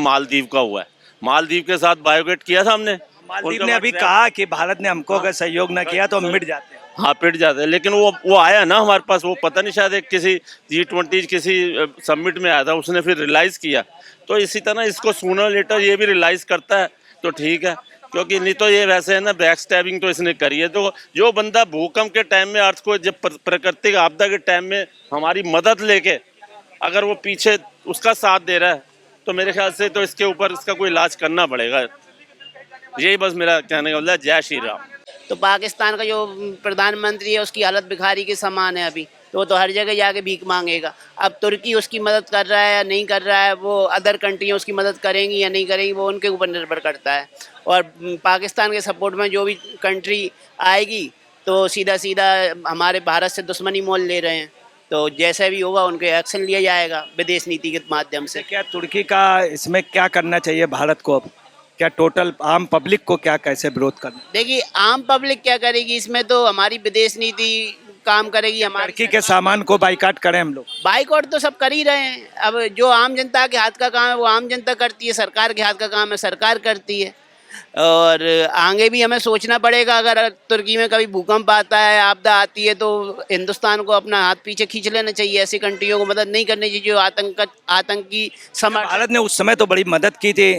मालदीव का हुआ है। मालदीव के साथ बायोगेट किया था हमने। मालदीव ने अभी कहा कि भारत ने हमको अगर सहयोग न किया तो हम मिट जाते हैं। हाँ, पिट जाते हैं, लेकिन वो आया ना हमारे पास, वो पता नहीं शायद एक किसी G20 किसी समिट में आया था, उसने फिर रियलाइज़ किया। तो इसी तरह इसको सूनर लेटर ये भी रियलाइज़ करता है तो ठीक है, क्योंकि नहीं तो ये वैसे है ना, बैक स्टैबिंग तो इसने करी है। तो जो बंदा भूकंप के टाइम में, अर्थ को जब प्राकृतिक आपदा के टाइम में हमारी मदद लेके अगर वो पीछे उसका साथ दे रहा है, तो मेरे ख्याल से तो इसके ऊपर इसका कोई इलाज करना पड़ेगा। यही बस मेरा कहने का मतलब है। जय श्री राम। तो पाकिस्तान का जो प्रधानमंत्री है उसकी हालत भिखारी के समान है अभी, तो वो तो हर जगह जाके भीख मांगेगा। अब तुर्की उसकी मदद कर रहा है या नहीं कर रहा है, वो अदर कंट्रियाँ उसकी मदद करेंगी या नहीं करेंगी, वो उनके ऊपर निर्भर करता है। और पाकिस्तान के सपोर्ट में जो भी कंट्री आएगी तो सीधा सीधा हमारे भारत से दुश्मनी मोल ले रहे हैं, तो जैसा भी होगा उनके एक्शन लिया जाएगा विदेश नीति के माध्यम से। क्या तुर्की का इसमें क्या करना चाहिए भारत को? अब क्या टोटल आम पब्लिक को क्या कैसे विरोध करना? देखिए, आम पब्लिक क्या करेगी इसमें, तो हमारी विदेश नीति काम करेगी। हमारी तुर्की के सामान को बाइकाट करें हम लोग? बाइकआउट तो सब कर ही रहे हैं। अब जो आम जनता के हाथ का काम है वो आम जनता करती है, सरकार के हाथ का काम है सरकार करती है। और आगे भी हमें सोचना पड़ेगा, अगर तुर्की में कभी भूकंप आता है, आपदा आती है, तो हिंदुस्तान को अपना हाथ पीछे खींच लेना चाहिए। ऐसी कंट्रियों को मदद नहीं करनी चाहिए जो आतंकी समर्थन। भारत ने उस समय तो बड़ी मदद की थी।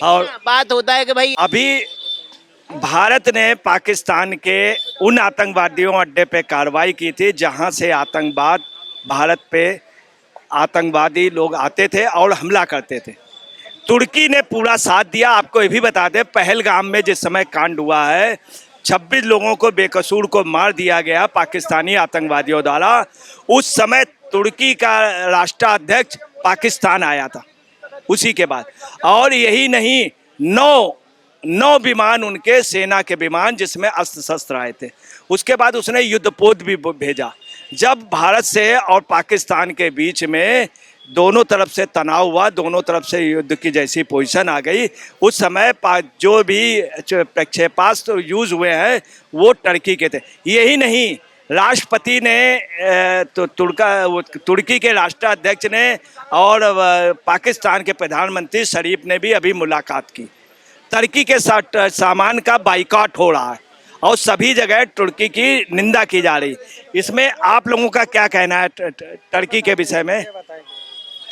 और बात होता है कि भाई अभी भारत ने पाकिस्तान के उन आतंकवादियों अड्डे पे कार्रवाई की थी जहां से आतंकवाद भारत पे आतंकवादी लोग आते थे और हमला करते थे। तुर्की ने पूरा साथ दिया। आपको ये भी बता दें, पहलगाम में जिस समय कांड हुआ है, 26 लोगों को बेकसूर को मार दिया गया पाकिस्तानी आतंकवादियों द्वारा। उस समय तुर्की का राष्ट्राध्यक्ष पाकिस्तान आया था उसी के बाद। और यही नहीं, 9 विमान उनके सेना के विमान जिसमें अस्त्र शस्त्र आए थे। उसके बाद उसने युद्धपोत भी भेजा। जब भारत से और पाकिस्तान के बीच में दोनों तरफ से तनाव हुआ, दोनों तरफ से युद्ध की जैसी पोजीशन आ गई, उस समय जो भी प्रक्षेपास्त्र यूज हुए हैं वो टर्की के थे। यही नहीं, राष्ट्रपति ने तो तुर्की के राष्ट्राध्यक्ष ने और पाकिस्तान के प्रधानमंत्री शरीफ ने भी अभी मुलाकात की। तुर्की के सामान का बाइकआउट हो रहा है और सभी जगह तुर्की की निंदा की जा रही। इसमें आप लोगों का क्या कहना है तुर्की के विषय में?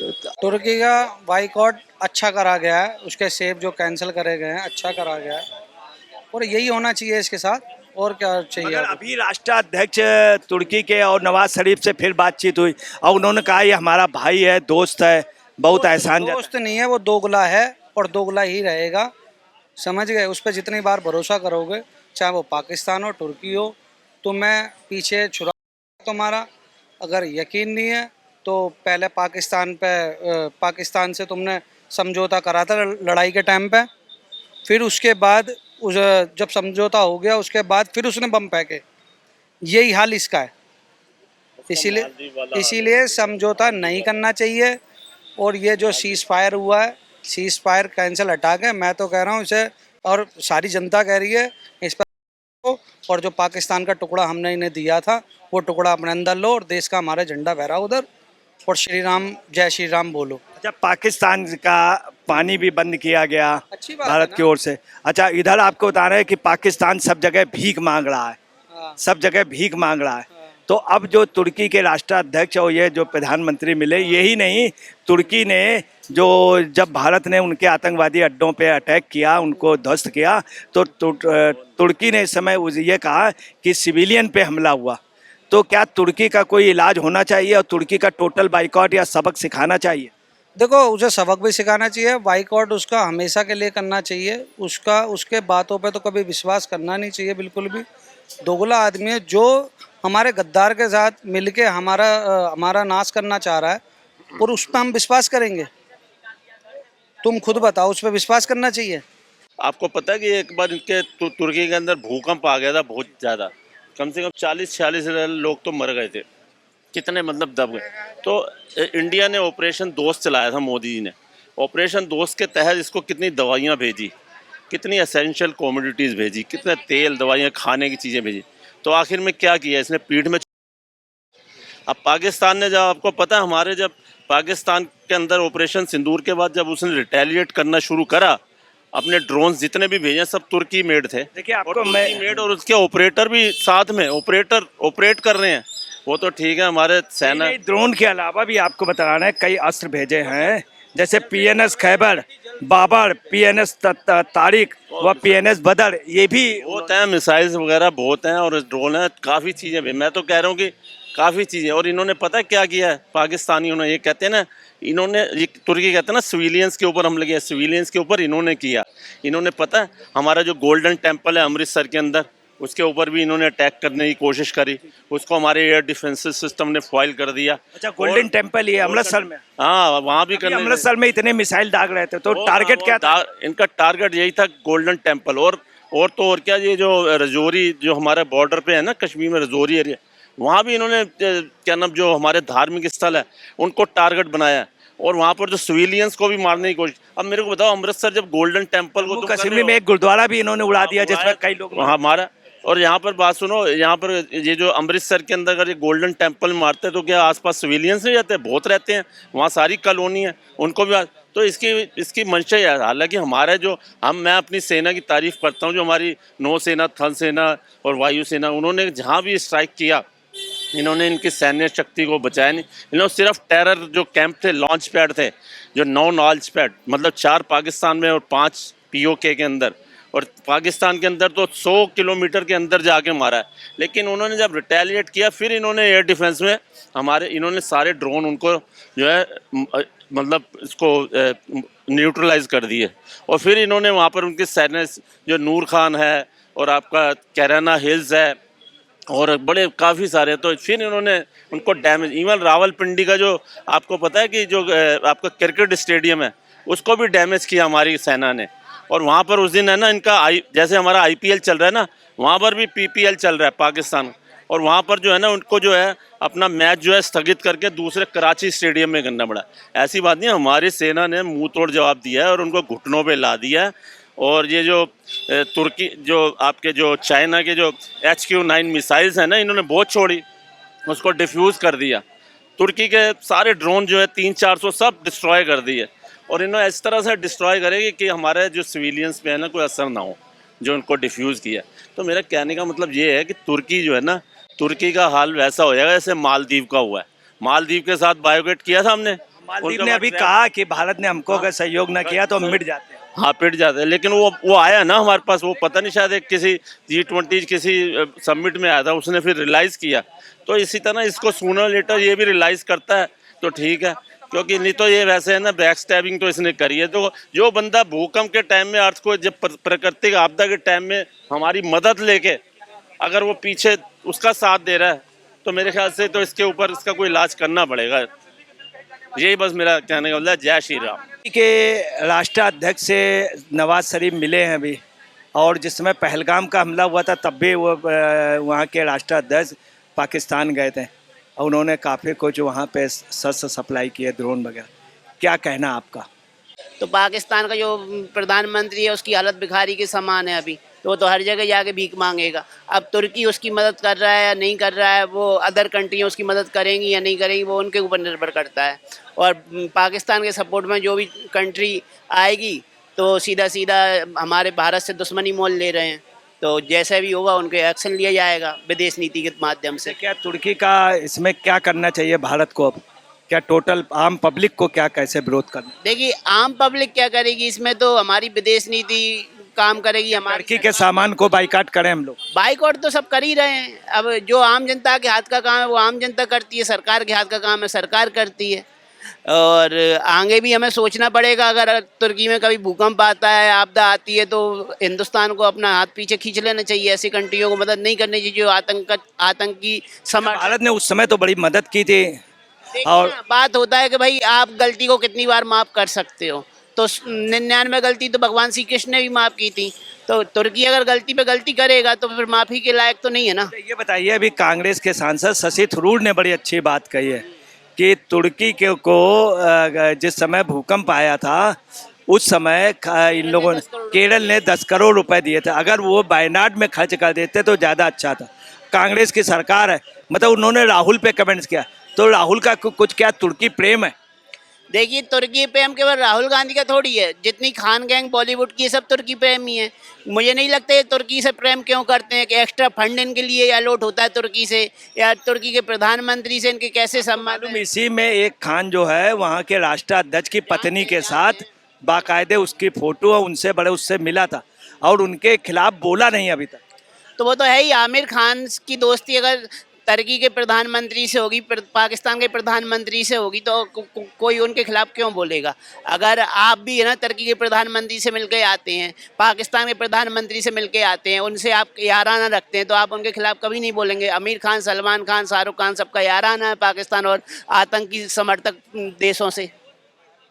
तुर्की का बाइकआउट अच्छा करा गया है, उसके सेब जो कैंसिल करे गए हैं अच्छा करा गया है, और यही होना चाहिए इसके साथ। और क्या चाहिए? अभी राष्ट्राध्यक्ष तुर्की के और नवाज शरीफ से फिर बातचीत हुई और उन्होंने कहा ये हमारा भाई है, दोस्त है, बहुत एहसान। दोस्त नहीं है, वो दोगला है और दोगला ही रहेगा, समझ गए? उस पर जितनी बार भरोसा करोगे, चाहे वो पाकिस्तान हो तुर्की हो, तो मैं पीछे छुरा तुम्हारा। अगर यकीन नहीं है तो पहले पाकिस्तान से तुमने समझौता करा था लड़ाई के टाइम पे, फिर उसके बाद जब समझौता हो गया उसके बाद फिर उसने बम फेंके। यही हाल इसका है। इसीलिए समझौता नहीं करना चाहिए। और ये जो सीज फायर हुआ है, सीज फायर कैंसिल हटा के, मैं तो कह रहा हूँ इसे, और सारी जनता कह रही है इस पर, और जो पाकिस्तान का टुकड़ा हमने इन्हें दिया था वो टुकड़ा अपने अंदर लो और देश का हमारा झंडा फहरा उधर, और श्री राम जय श्री राम बोलो। अच्छा, पाकिस्तान का पानी भी बंद किया गया भारत की ओर से। अच्छा, इधर आपको बता रहे हैं कि पाकिस्तान सब जगह भीख मांग रहा है। सब जगह भीख मांग रहा है। तो अब जो तुर्की के राष्ट्राध्यक्ष और ये जो प्रधानमंत्री मिले, यही नहीं, तुर्की ने जो जब भारत ने उनके आतंकवादी अड्डों पे अटैक किया, उनको ध्वस्त किया, तो तुर्की ने इस समय ये कहा कि सिविलियन पे हमला हुआ। तो क्या तुर्की का कोई इलाज होना चाहिए और तुर्की का टोटल बाइकआउट या सबक सिखाना चाहिए? देखो, उसे सबक भी सिखाना चाहिए। बाइकआउट उसका हमेशा के लिए करना चाहिए। उसके बातों पे तो कभी विश्वास करना नहीं चाहिए बिल्कुल भी। दोगला आदमी है जो हमारे गद्दार के साथ मिलके हमारा नाश करना चाह रहा है, और उस पर हम विश्वास करेंगे? तुम खुद बताओ, उस पर विश्वास करना चाहिए? आपको पता है कि एक बार इनके तुर्की के अंदर भूकंप आ गया था बहुत ज़्यादा, कम से कम 40-46 लोग तो मर गए थे, कितने मतलब दब गए। तो इंडिया ने ऑपरेशन दोस्त चलाया था, मोदी जी ने। ऑपरेशन दोस्त के तहत इसको कितनी दवाइयाँ भेजी, कितनी एसेंशियल कमोडिटीज़ भेजी, कितने तेल, दवाइयाँ, खाने की चीज़ें भेजी। तो आखिर में क्या किया इसने? पीठ में। अब पाकिस्तान ने, जब आपको पता है, हमारे जब पाकिस्तान के अंदर ऑपरेशन सिंदूर के बाद जब उसने रिटेलिएट करना शुरू करा, अपने ड्रोन जितने भी भेजे सब तुर्की मेड थे। देखिए और आपको तुर्की मैं मेड और उसके ऑपरेटर भी साथ में ऑपरेट कर रहे हैं। वो तो ठीक है, हमारे सेना नहीं, ड्रोन के अलावा भी आपको बताना है कई अस्त्र भेजे हैं, जैसे पीएनएस खैबर, बाबर, पीएनएस तारिक व पीएनएस बदर, ये भी बहुत हैं, मिसाइल्स वगैरह बहुत हैं और ड्रोन है, काफ़ी चीज़ें भी। मैं तो कह रहा हूँ कि काफ़ी चीज़ें। और इन्होंने पता है क्या किया है पाकिस्तानियों ने, ये कहते हैं ना, इन्होंने ये तुर्की कहते हैं ना सिविलियंस के ऊपर हमले किया, सिविलियंस के ऊपर इन्होंने किया। इन्होंने पता है हमारा जो गोल्डन टेम्पल है अमृतसर के अंदर, उसके ऊपर भी इन्होंने अटैक करने की कोशिश करी, उसको हमारे एयर डिफेंस सिस्टम ने फॉइल कर दिया। अच्छा, गोल्डन टेम्पल ये अमृतसर में, हाँ, वहाँ भी अभी करने अमृतसर में इतने मिसाइल दाग रहे थे, तो टारगेट क्या था? इनका टारगेट यही था, गोल्डन टेम्पल। और तो और क्या, ये जो रजौरी जो हमारे बॉर्डर पे है ना कश्मीर में, रजौरी एरिया, वहाँ भी इन्होंने क्या नाम, जो हमारे धार्मिक स्थल है उनको टारगेट बनाया है और वहाँ पर जो सिविलियंस को भी मारने की कोशिश। अब मेरे को बताओ, अमृतसर जब गोल्डन टेम्पल को जम्मू तुम कर कश्मीर रहे में हो, एक गुरुद्वारा भी इन्होंने उड़ा दिया जिसमें कई लोग वहाँ मारा। और यहाँ पर बात सुनो, यहाँ पर ये जो अमृतसर के अंदर अगर ये गोल्डन टेम्पल में मारते तो क्या आसपास सिविलियंस नहीं रहते? बहुत रहते हैं, वहाँ सारी कॉलोनी है, उनको भी। तो इसकी मंशा है। हालांकि हमारे जो मैं अपनी सेना की तारीफ करता हूँ, जो हमारी नौसेना, थल सेना और वायुसेना, उन्होंने जहाँ भी स्ट्राइक किया, इन्होंने इनकी सैन्य शक्ति को बचाया नहीं। इन्होंने सिर्फ टेरर जो कैंप थे, लॉन्च पैड थे, जो 9 लॉन्च पैड, मतलब 4 पाकिस्तान में और 5 पीओके के अंदर, और पाकिस्तान के अंदर तो 100 किलोमीटर के अंदर जाके मारा है। लेकिन उन्होंने जब रिटेलिएट किया, फिर इन्होंने एयर डिफेंस में इन्होंने सारे ड्रोन उनको जो है मतलब इसको न्यूट्रलाइज कर दिए। और फिर इन्होंने वहाँ पर उनके सैन्य, जो नूर खान है और आपका कैराना हिल्स है और बड़े काफ़ी सारे, तो फिर इन्होंने उनको डैमेज। इवन रावलपिंडी का जो आपको पता है कि जो आपका क्रिकेट स्टेडियम है, उसको भी डैमेज किया हमारी सेना ने। और वहाँ पर उस दिन है ना, इनका जैसे हमारा आईपीएल चल रहा है ना, वहाँ पर भी पीपीएल चल रहा है पाकिस्तान, और वहाँ पर जो है ना उनको जो है अपना मैच जो है स्थगित करके दूसरे कराची स्टेडियम में करना पड़ा। ऐसी बात नहीं, हमारी सेना ने मुंह तोड़ जवाब दिया है और उनको घुटनों पे ला दिया है। और ये जो तुर्की, जो आपके जो चाइना के जो HQ-9 मिसाइल्स हैं ना, इन्होंने बहुत छोड़ी, उसको डिफ्यूज़ कर दिया। तुर्की के सारे ड्रोन जो है 300-400 सब डिस्ट्रॉय कर दिए। और इन्होंने इस तरह से डिस्ट्रॉय करेगी कि हमारे जो सिविलियंस पे है ना कोई असर ना हो, जो उनको डिफ्यूज़ किया। तो मेरा कहने का मतलब ये है कि तुर्की जो है ना, तुर्की का हाल वैसा हो जाएगा जैसे मालदीव का हुआ है। मालदीव के साथ बायोगेट किया था हमने, मालदीव ने अभी कहा कि भारत ने हमको अगर सहयोग न किया तो हम मिट जाते हैं। हाँ, पिट जाते हैं। लेकिन वो आया ना हमारे पास, वो पता नहीं शायद एक किसी G20 किसी समिट में आया था, उसने फिर रियलाइज़ किया। तो इसी तरह इसको सूनर लेटर ये भी रियलाइज़ करता है तो ठीक है, क्योंकि नहीं तो ये वैसे है ना, बैक स्टैबिंग तो इसने करी है। तो जो बंदा भूकंप के टाइम में, अर्थ को जब प्राकृतिक आपदा के टाइम में हमारी मदद लेके अगर वो पीछे उसका साथ दे रहा है, तो मेरे ख्याल से तो इसके ऊपर इसका कोई इलाज करना पड़ेगा। यही बस मेरा कहने का मतलब है। जय श्री राम। के राष्ट्राध्यक्ष से नवाज शरीफ मिले हैं अभी, और जिस समय पहलगाम का हमला हुआ था तब भी वो वहाँ के राष्ट्राध्यक्ष पाकिस्तान गए थे और उन्होंने काफ़ी कुछ वहाँ पे शस्त्र सप्लाई किए, ड्रोन वगैरह। क्या कहना आपका? तो पाकिस्तान का जो प्रधानमंत्री है उसकी हालत भिखारी के समान है अभी, तो वो तो हर जगह जाके भीख मांगेगा। अब तुर्की उसकी मदद कर रहा है या नहीं कर रहा है, वो अदर कंट्रियाँ उसकी मदद करेंगी या नहीं करेंगी, वो उनके ऊपर निर्भर करता है। और पाकिस्तान के सपोर्ट में जो भी कंट्री आएगी तो सीधा सीधा हमारे भारत से दुश्मनी मोल ले रहे हैं, तो जैसा भी होगा उनके एक्शन लिया जाएगा विदेश नीति के माध्यम से। क्या तुर्की का इसमें क्या करना चाहिए भारत को? अब क्या टोटल आम पब्लिक को क्या कैसे विरोध करना? देखिए, आम पब्लिक क्या करेगी इसमें, तो हमारी विदेश नीति काम करेगी। हमारी तुर्की के सामान को बाइकाट करें हम लोग? बाइकआउट तो सब कर ही रहे हैं। अब जो आम जनता के हाथ का काम है वो आम जनता करती है, सरकार के हाथ का काम है सरकार करती है। और आगे भी हमें सोचना पड़ेगा, अगर तुर्की में कभी भूकंप आता है, आपदा आती है, तो हिंदुस्तान को अपना हाथ पीछे खींच लेना चाहिए। ऐसी कंट्रियों को मदद नहीं करनी चाहिए जो आतंकी समर्थन। भारत ने उस समय तो बड़ी मदद की थी। और बात होता है कि भाई आप गलती को कितनी बार माफ़ कर सकते हो, तो 99 गलती तो भगवान श्री कृष्ण ने भी माफ़ की थी, तो तुर्की अगर गलती पे गलती करेगा तो फिर माफ़ी के लायक तो नहीं है ना। ये बताइए, अभी कांग्रेस के सांसद शशि थरूर ने बड़ी अच्छी बात कही है कि तुर्की को जिस समय भूकंप आया था उस समय इन लोगों ने, केरल ने 10 करोड़ रुपए दिए थे, अगर वो वायनाड में खर्च कर देते तो ज़्यादा अच्छा था। कांग्रेस की सरकार है, मतलब उन्होंने राहुल पे कमेंट्स किया, तो राहुल का कुछ क्या तुर्की प्रेम है? देखिए तुर्की प्रेम केवल राहुल गांधी का थोड़ी है, जितनी खान गैंग बॉलीवुड की है सब तुर्की प्रेम ही है। मुझे नहीं लगता ये तुर्की से प्रेम क्यों करते हैं कि एक्स्ट्रा फंड इनके लिए अलॉट होता है तुर्की से, या तुर्की के प्रधानमंत्री से इनके कैसे संबंध मालूम है। इसी में एक खान जो है वहाँ के राष्ट्राध्यक्ष की पत्नी के साथ बाकायदे उसकी फोटो है, उनसे बड़े उससे मिला था और उनके खिलाफ बोला नहीं अभी तक। तो वो तो है ही, आमिर खान की दोस्ती अगर तुर्की के प्रधानमंत्री से होगी, पाकिस्तान के प्रधानमंत्री से होगी, तो कोई उनके खिलाफ क्यों बोलेगा। अगर आप भी है ना तुर्की के प्रधानमंत्री से मिलके आते हैं, पाकिस्तान के प्रधानमंत्री से मिलके आते हैं, उनसे आप याराना रखते हैं, तो आप उनके खिलाफ कभी नहीं बोलेंगे। आमिर खान, सलमान खान, शाहरुख खान सबका याराना है पाकिस्तान और आतंकी समर्थक देशों से।